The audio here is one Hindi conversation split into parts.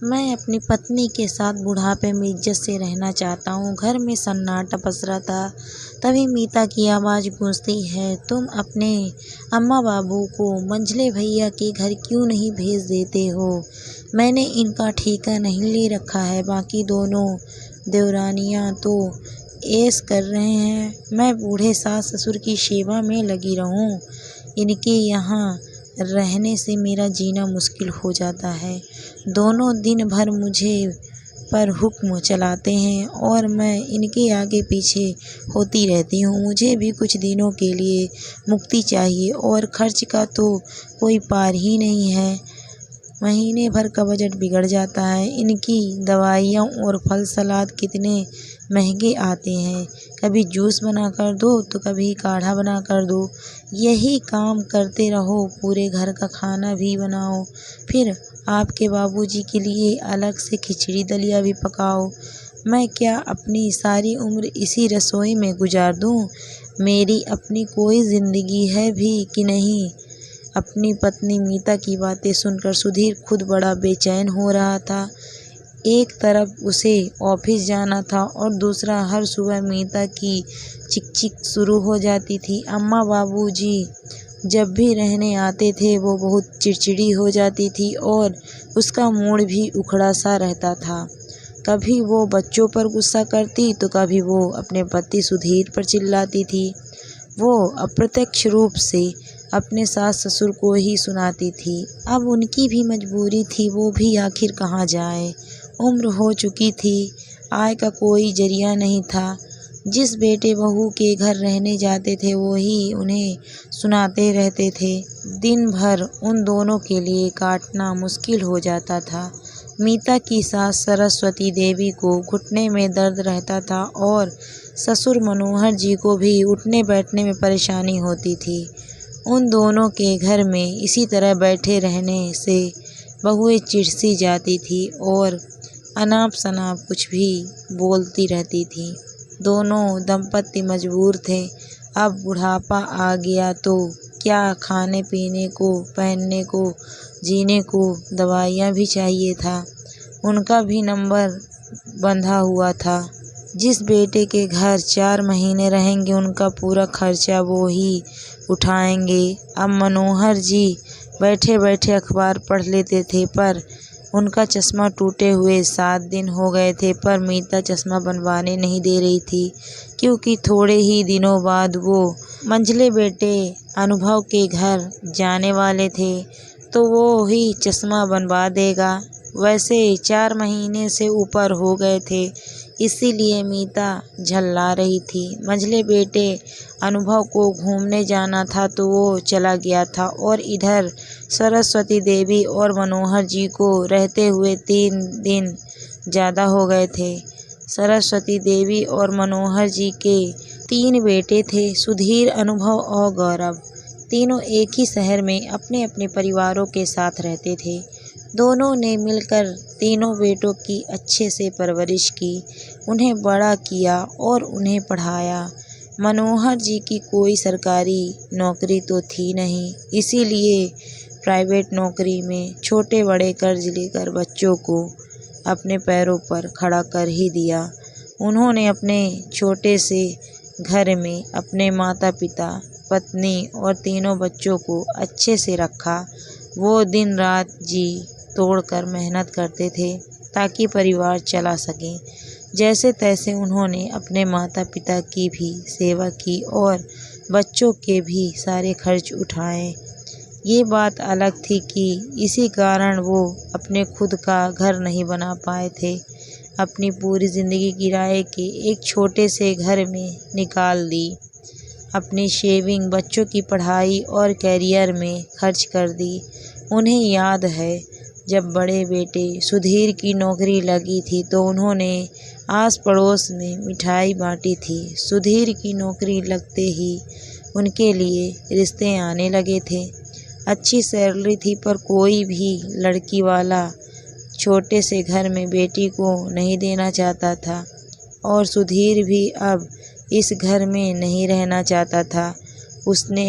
मैं अपनी पत्नी के साथ बुढ़ापे में इज्जत से रहना चाहता हूँ। घर में सन्नाटा पसरा था। तभी मीता की आवाज़ गूंजती है, तुम अपने अम्मा बाबू को मंझले भैया के घर क्यों नहीं भेज देते हो? मैंने इनका ठेका नहीं ले रखा है। बाकी दोनों देवरानियाँ तो ऐश कर रहे हैं, मैं बूढ़े सास ससुर की सेवा में लगी रहूं। इनके यहाँ रहने से मेरा जीना मुश्किल हो जाता है। दोनों दिन भर मुझे पर हुक्म चलाते हैं और मैं इनके आगे पीछे होती रहती हूँ। मुझे भी कुछ दिनों के लिए मुक्ति चाहिए और खर्च का तो कोई पार ही नहीं है। महीने भर का बजट बिगड़ जाता है। इनकी दवाइयाँ और फल सलाद कितने महंगे आते हैं। कभी जूस बना कर दो तो कभी काढ़ा बना कर दो। यही काम करते रहो, पूरे घर का खाना भी बनाओ, फिर आपके बाबूजी के लिए अलग से खिचड़ी दलिया भी पकाओ। मैं क्या अपनी सारी उम्र इसी रसोई में गुजार दूँ? मेरी अपनी कोई ज़िंदगी है भी कि नहीं? अपनी पत्नी मीता की बातें सुनकर सुधीर खुद बड़ा बेचैन हो रहा था। एक तरफ उसे ऑफिस जाना था और दूसरा हर सुबह मीता की चिक-चिक शुरू हो जाती थी। अम्मा बाबूजी जब भी रहने आते थे वो बहुत चिड़चिड़ी हो जाती थी और उसका मूड भी उखड़ा सा रहता था। कभी वो बच्चों पर गुस्सा करती तो कभी वो अपने पति सुधीर पर चिल्लाती थी। वो अप्रत्यक्ष रूप से अपने सास ससुर को ही सुनाती थी। अब उनकी भी मजबूरी थी, वो भी आखिर कहाँ जाए। उम्र हो चुकी थी, आय का कोई जरिया नहीं था। जिस बेटे बहू के घर रहने जाते थे वो ही उन्हें सुनाते रहते थे। दिन भर उन दोनों के लिए काटना मुश्किल हो जाता था। मीता की सास सरस्वती देवी को घुटने में दर्द रहता था और ससुर मनोहर जी को भी उठने बैठने में परेशानी होती थी। उन दोनों के घर में इसी तरह बैठे रहने से बहुएं चिढ़ जाती थी और अनाप शनाप कुछ भी बोलती रहती थी। दोनों दंपति मजबूर थे। अब बुढ़ापा आ गया तो क्या, खाने पीने को, पहनने को, जीने को दवाइयाँ भी चाहिए था। उनका भी नंबर बंधा हुआ था। जिस बेटे के घर 4 महीने रहेंगे उनका पूरा खर्चा वो ही उठाएंगे। अब मनोहर जी बैठे बैठे अखबार पढ़ लेते थे पर उनका चश्मा टूटे हुए 7 दिन हो गए थे, पर मीता चश्मा बनवाने नहीं दे रही थी क्योंकि थोड़े ही दिनों बाद वो मंझले बेटे अनुभव के घर जाने वाले थे तो वो ही चश्मा बनवा देगा। वैसे 4 महीने से ऊपर हो गए थे, इसीलिए मीता झल्ला रही थी। मंझले बेटे अनुभव को घूमने जाना था तो वो चला गया था और इधर सरस्वती देवी और मनोहर जी को रहते हुए 3 दिन ज़्यादा हो गए थे। सरस्वती देवी और मनोहर जी के 3 बेटे थे, सुधीर, अनुभव और गौरव। तीनों एक ही शहर में अपने अपने परिवारों के साथ रहते थे। दोनों ने मिलकर तीनों बेटों की अच्छे से परवरिश की, उन्हें बड़ा किया और उन्हें पढ़ाया। मनोहर जी की कोई सरकारी नौकरी तो थी नहीं, इसीलिए प्राइवेट नौकरी में छोटे बड़े कर्ज लेकर बच्चों को अपने पैरों पर खड़ा कर ही दिया। उन्होंने अपने छोटे से घर में अपने माता पिता, पत्नी और तीनों बच्चों को अच्छे से रखा। वो दिन रात जी तोड़कर मेहनत करते थे ताकि परिवार चला सके। जैसे तैसे उन्होंने अपने माता पिता की भी सेवा की और बच्चों के भी सारे खर्च उठाए। ये बात अलग थी कि इसी कारण वो अपने खुद का घर नहीं बना पाए थे। अपनी पूरी ज़िंदगी किराए के एक छोटे से घर में निकाल दी। अपनी शेविंग, बच्चों की पढ़ाई और कैरियर में खर्च कर दी। उन्हें याद है जब बड़े बेटे सुधीर की नौकरी लगी थी तो उन्होंने आस पड़ोस में मिठाई बांटी थी। सुधीर की नौकरी लगते ही उनके लिए रिश्ते आने लगे थे। अच्छी सैलरी थी पर कोई भी लड़की वाला छोटे से घर में बेटी को नहीं देना चाहता था और सुधीर भी अब इस घर में नहीं रहना चाहता था। उसने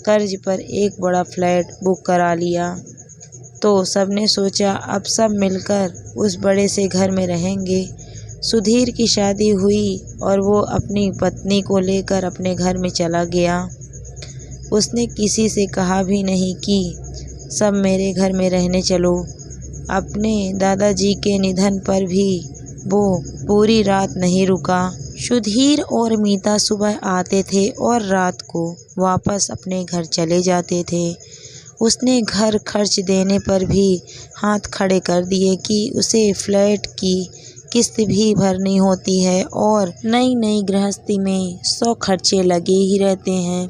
कर्ज पर एक बड़ा फ्लैट बुक करा लिया तो सबने सोचा अब सब मिलकर उस बड़े से घर में रहेंगे। सुधीर की शादी हुई और वो अपनी पत्नी को लेकर अपने घर में चला गया। उसने किसी से कहा भी नहीं कि सब मेरे घर में रहने चलो। अपने दादाजी के निधन पर भी वो पूरी रात नहीं रुका। सुधीर और मीता सुबह आते थे और रात को वापस अपने घर चले जाते थे। उसने घर खर्च देने पर भी हाथ खड़े कर दिए कि उसे फ्लैट की किस्त भी भरनी होती है और नई नई गृहस्थी में 100 खर्चे लगे ही रहते हैं।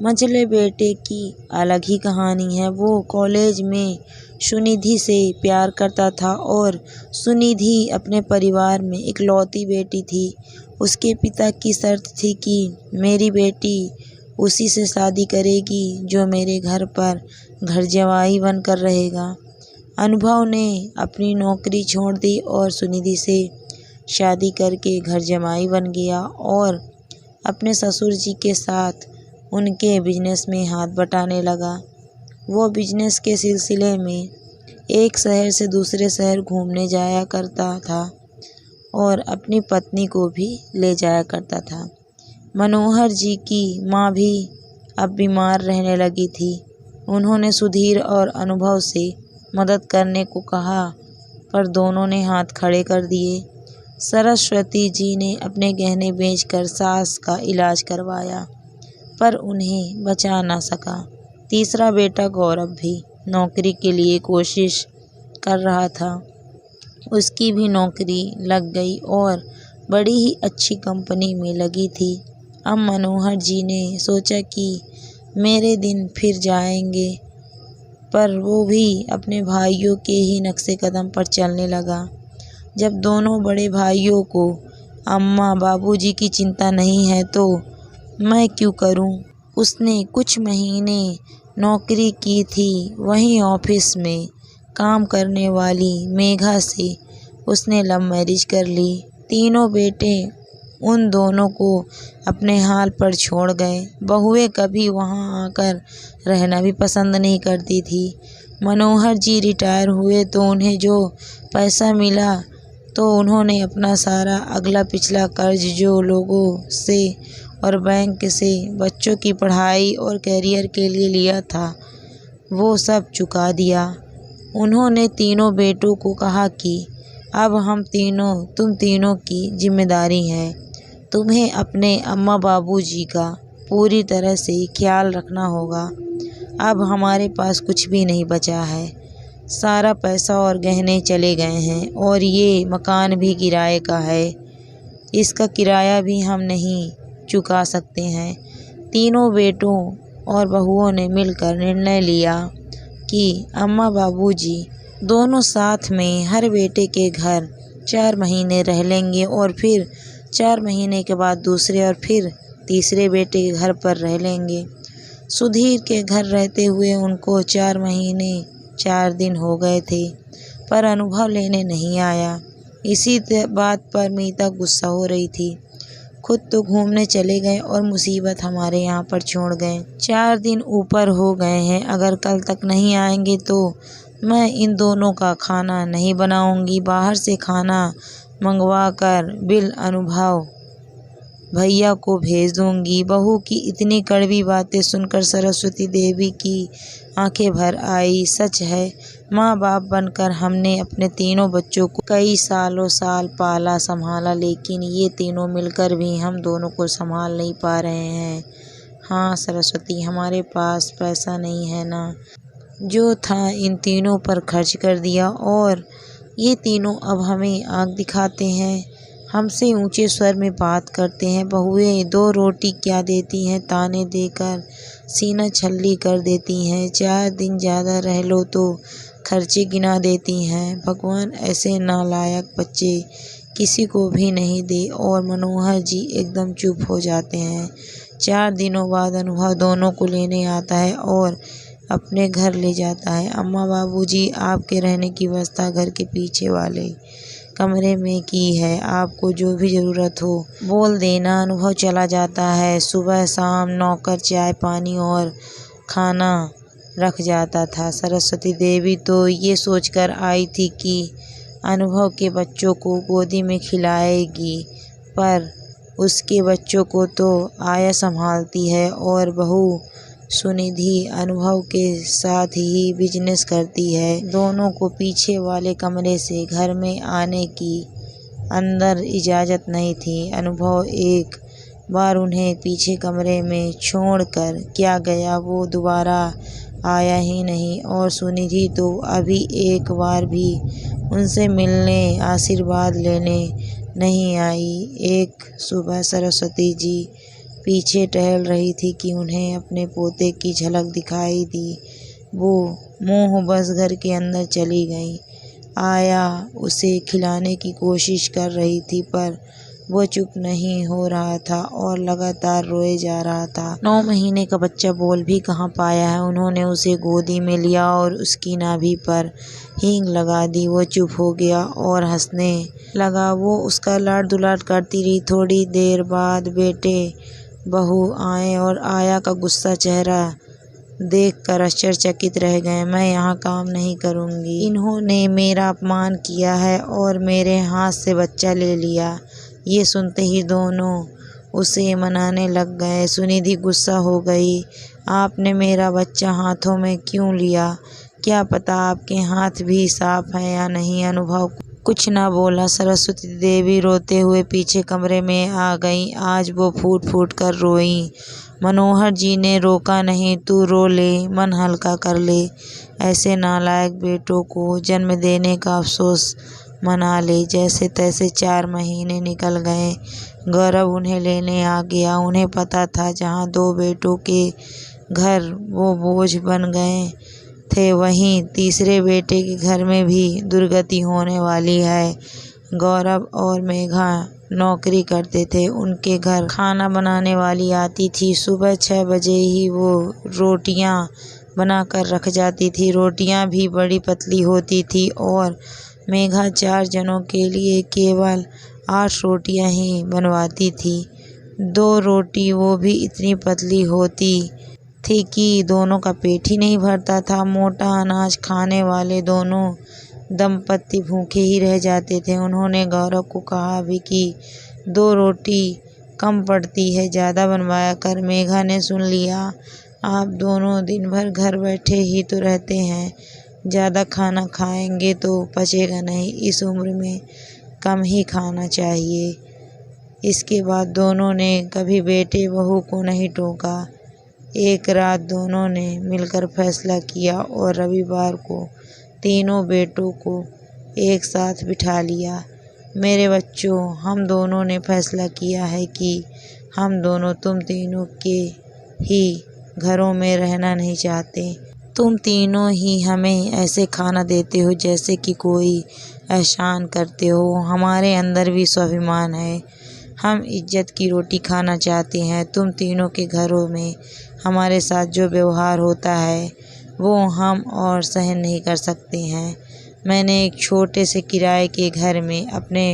मंझले बेटे की अलग ही कहानी है। वो कॉलेज में सुनिधि से प्यार करता था और सुनिधि अपने परिवार में इकलौती बेटी थी। उसके पिता की शर्त थी कि मेरी बेटी उसी से शादी करेगी जो मेरे घर पर घर जवाई बनकर रहेगा। अनुभव ने अपनी नौकरी छोड़ दी और सुनिधि से शादी करके घर जमाई बन गया और अपने ससुर जी के साथ उनके बिजनेस में हाथ बटाने लगा। वो बिजनेस के सिलसिले में एक शहर से दूसरे शहर घूमने जाया करता था और अपनी पत्नी को भी ले जाया करता था। मनोहर जी की माँ भी अब बीमार रहने लगी थी। उन्होंने सुधीर और अनुभव से मदद करने को कहा पर दोनों ने हाथ खड़े कर दिए। सरस्वती जी ने अपने गहने बेचकर सास का इलाज करवाया पर उन्हें बचा ना सका। तीसरा बेटा गौरव भी नौकरी के लिए कोशिश कर रहा था। उसकी भी नौकरी लग गई और बड़ी ही अच्छी कंपनी में लगी थी। अब मनोहर जी ने सोचा कि मेरे दिन फिर जाएंगे, पर वो भी अपने भाइयों के ही नक्शे कदम पर चलने लगा। जब दोनों बड़े भाइयों को अम्मा बाबूजी की चिंता नहीं है तो मैं क्यों करूं? उसने कुछ महीने नौकरी की थी। वहीं ऑफिस में काम करने वाली मेघा से उसने लव मैरिज कर ली। तीनों बेटे उन दोनों को अपने हाल पर छोड़ गए। बहुएं कभी वहां आकर रहना भी पसंद नहीं करती थी। मनोहर जी रिटायर हुए तो उन्हें जो पैसा मिला तो उन्होंने अपना सारा अगला पिछला कर्ज जो लोगों से और बैंक से बच्चों की पढ़ाई और करियर के लिए लिया था वो सब चुका दिया। उन्होंने तीनों बेटों को कहा कि अब तुम तीनों की जिम्मेदारी है। तुम्हें अपने अम्मा बाबूजी का पूरी तरह से ख्याल रखना होगा। अब हमारे पास कुछ भी नहीं बचा है। सारा पैसा और गहने चले गए हैं और ये मकान भी किराए का है। इसका किराया भी हम नहीं चुका सकते हैं। तीनों बेटों और बहुओं ने मिलकर निर्णय लिया कि अम्मा बाबूजी दोनों साथ में हर बेटे के घर 4 महीने रह लेंगे और फिर 4 महीने के बाद दूसरे और फिर तीसरे बेटे के घर पर रह लेंगे। सुधीर के घर रहते हुए उनको 4 महीने 4 दिन हो गए थे पर अनुभव लेने नहीं आया। इसी बात पर मीता गुस्सा हो रही थी। खुद तो घूमने चले गए और मुसीबत हमारे यहाँ पर छोड़ गए। 4 दिन ऊपर हो गए हैं। अगर कल तक नहीं आएंगे तो मैं इन दोनों का खाना नहीं बनाऊंगी। बाहर से खाना मंगवा कर बिल अनुभव भैया को भेज दूंगी। बहू की इतनी कड़वी बातें सुनकर सरस्वती देवी की आंखें भर आई। सच है, माँ बाप बनकर हमने अपने तीनों बच्चों को कई सालों साल पाला संभाला, लेकिन ये तीनों मिलकर भी हम दोनों को संभाल नहीं पा रहे हैं। हाँ सरस्वती, हमारे पास पैसा नहीं है ना। जो था इन तीनों पर खर्च कर दिया और ये तीनों अब हमें आँख दिखाते हैं, हमसे ऊंचे स्वर में बात करते हैं। बहुएं 2 रोटी क्या देती हैं, ताने देकर सीना छल्ली कर देती हैं। 4 दिन ज़्यादा रह लो तो खर्चे गिना देती हैं। भगवान ऐसे नालायक बच्चे किसी को भी नहीं दे। और मनोहर जी एकदम चुप हो जाते हैं। 4 दिनों बाद अनुभव दोनों को लेने आता है और अपने घर ले जाता है। अम्मा बाबूजी, आपके रहने की व्यवस्था घर के पीछे वाले कमरे में की है। आपको जो भी ज़रूरत हो बोल देना। अनुभव चला जाता है। सुबह शाम नौकर चाय पानी और खाना रख जाता था। सरस्वती देवी तो ये सोचकर आई थी कि अनुभव के बच्चों को गोदी में खिलाएगी, पर उसके बच्चों को तो आया संभालती है और बहू सुनिधि अनुभव के साथ ही बिजनेस करती है। दोनों को पीछे वाले कमरे से घर में आने की अंदर इजाज़त नहीं थी। अनुभव एक बार उन्हें पीछे कमरे में छोड़कर क्या गया, वो दोबारा आया ही नहीं और सुनिधि तो अभी एक बार भी उनसे मिलने, आशीर्वाद लेने नहीं आई। एक सुबह सरस्वती जी पीछे टहल रही थी कि उन्हें अपने पोते की झलक दिखाई दी। वो मुँह बस घर के अंदर चली गई। आया उसे खिलाने की कोशिश कर रही थी, पर वो चुप नहीं हो रहा था और लगातार रोए जा रहा था। 9 महीने का बच्चा बोल भी कहाँ पाया है। उन्होंने उसे गोदी में लिया और उसकी नाभि पर हींग लगा दी। वो चुप हो गया और हंसने लगा। वो उसका लाड दुलार करती रही। थोड़ी देर बाद बेटे बहू आए और आया का गुस्सा चेहरा देखकर आश्चर्यचकित रह गए। मैं यहाँ काम नहीं करूँगी। इन्होंने मेरा अपमान किया है और मेरे हाथ से बच्चा ले लिया। ये सुनते ही दोनों उसे मनाने लग गए। सुनिधि गुस्सा हो गई। आपने मेरा बच्चा हाथों में क्यों लिया? क्या पता आपके हाथ भी साफ हैं या नहीं? अनुभव कुछ ना बोला। सरस्वती देवी रोते हुए पीछे कमरे में आ गई। आज वो फूट फूट कर रोई। मनोहर जी ने रोका नहीं। तू रो ले, मन हल्का कर ले। ऐसे नालायक बेटों को जन्म देने का अफसोस मना ले। जैसे तैसे 4 महीने निकल गए। गौरव उन्हें लेने आ गया। उन्हें पता था जहाँ 2 बेटों के घर वो बोझ बन गए थे, वहीं तीसरे बेटे के घर में भी दुर्गति होने वाली है। गौरव और मेघा नौकरी करते थे। उनके घर खाना बनाने वाली आती थी। सुबह 6 बजे ही वो रोटियां बनाकर रख जाती थी। रोटियां भी बड़ी पतली होती थी और मेघा 4 जनों के लिए केवल 8 रोटियां ही बनवाती थी। 2 रोटी वो भी इतनी पतली होती थी कि दोनों का पेट ही नहीं भरता था। मोटा अनाज खाने वाले दोनों दंपत्ति भूखे ही रह जाते थे। उन्होंने गौरव को कहा भी कि 2 रोटी कम पड़ती है, ज़्यादा बनवाया कर। मेघा ने सुन लिया। आप दोनों दिन भर घर बैठे ही तो रहते हैं, ज़्यादा खाना खाएंगे तो पचेगा नहीं। इस उम्र में कम ही खाना चाहिए। इसके बाद दोनों ने कभी बेटे बहू को नहीं टोका। एक रात दोनों ने मिलकर फैसला किया और रविवार को तीनों बेटों को एक साथ बिठा लिया। मेरे बच्चों, हम दोनों ने फैसला किया है कि हम दोनों तुम तीनों के ही घरों में रहना नहीं चाहते। तुम तीनों ही हमें ऐसे खाना देते हो जैसे कि कोई एहसान करते हो। हमारे अंदर भी स्वाभिमान है। हम इज्जत की रोटी खाना चाहते हैं। तुम तीनों के घरों में हमारे साथ जो व्यवहार होता है वो हम और सहन नहीं कर सकते हैं। मैंने एक छोटे से किराए के घर में अपने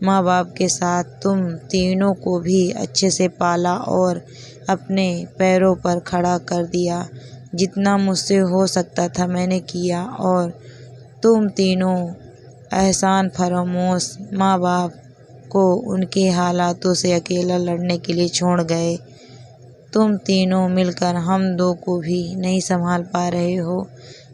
माँ बाप के साथ तुम तीनों को भी अच्छे से पाला और अपने पैरों पर खड़ा कर दिया। जितना मुझसे हो सकता था मैंने किया और तुम तीनों एहसान फरामोश माँ बाप को उनके हालातों से अकेला लड़ने के लिए छोड़ गए। तुम तीनों मिलकर हम 2 को भी नहीं संभाल पा रहे हो।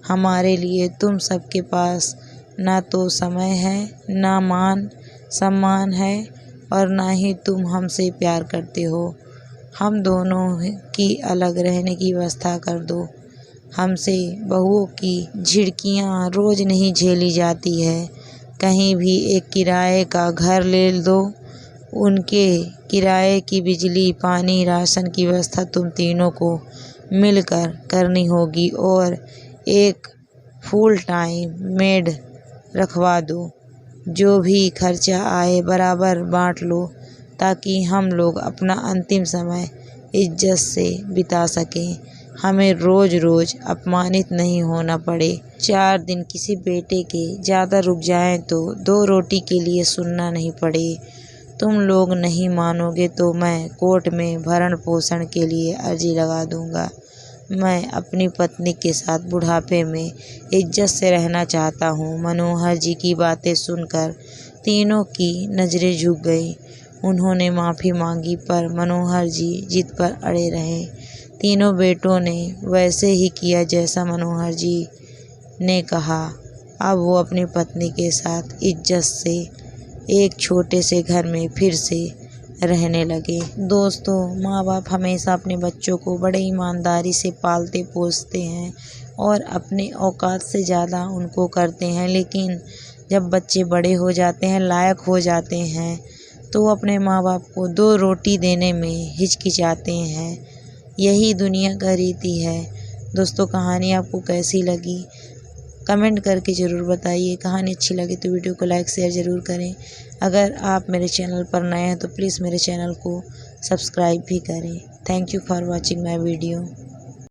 हमारे लिए तुम सबके पास ना तो समय है, ना मान सम्मान है और ना ही तुम हमसे प्यार करते हो। हम दोनों की अलग रहने की व्यवस्था कर दो। हमसे बहुओं की झिड़कियाँ रोज़ नहीं झेली जाती है। कहीं भी एक किराए का घर ले दो। उनके किराए की बिजली, पानी, राशन की व्यवस्था तुम तीनों को मिलकर करनी होगी और एक फुल टाइम मेड रखवा दो। जो भी खर्चा आए बराबर बांट लो ताकि हम लोग अपना अंतिम समय इज्जत से बिता सकें। हमें रोज़ रोज़ अपमानित नहीं होना पड़े। 4 दिन किसी बेटे के ज़्यादा रुक जाएं तो 2 रोटी के लिए सुनना नहीं पड़े। तुम लोग नहीं मानोगे तो मैं कोर्ट में भरण पोषण के लिए अर्जी लगा दूंगा। मैं अपनी पत्नी के साथ बुढ़ापे में इज्जत से रहना चाहता हूँ। मनोहर जी की बातें सुनकर तीनों की नज़रें झुक गई। उन्होंने माफ़ी मांगी पर मनोहर जी जिद पर अड़े रहे। तीनों बेटों ने वैसे ही किया जैसा मनोहर जी ने कहा। अब वो अपनी पत्नी के साथ इज्जत से एक छोटे से घर में फिर से रहने लगे। दोस्तों, माँ बाप हमेशा अपने बच्चों को बड़े ईमानदारी से पालते पोसते हैं और अपने औकात से ज़्यादा उनको करते हैं, लेकिन जब बच्चे बड़े हो जाते हैं, लायक हो जाते हैं, तो वो अपने माँ बाप को 2 रोटी देने में हिचकिचाते हैं। यही दुनिया का रीति है। दोस्तों, कहानी आपको कैसी लगी कमेंट करके ज़रूर बताइए। कहानी अच्छी लगी तो वीडियो को लाइक शेयर ज़रूर करें। अगर आप मेरे चैनल पर नए हैं तो प्लीज़ मेरे चैनल को सब्सक्राइब भी करें। Thank you for watching my video.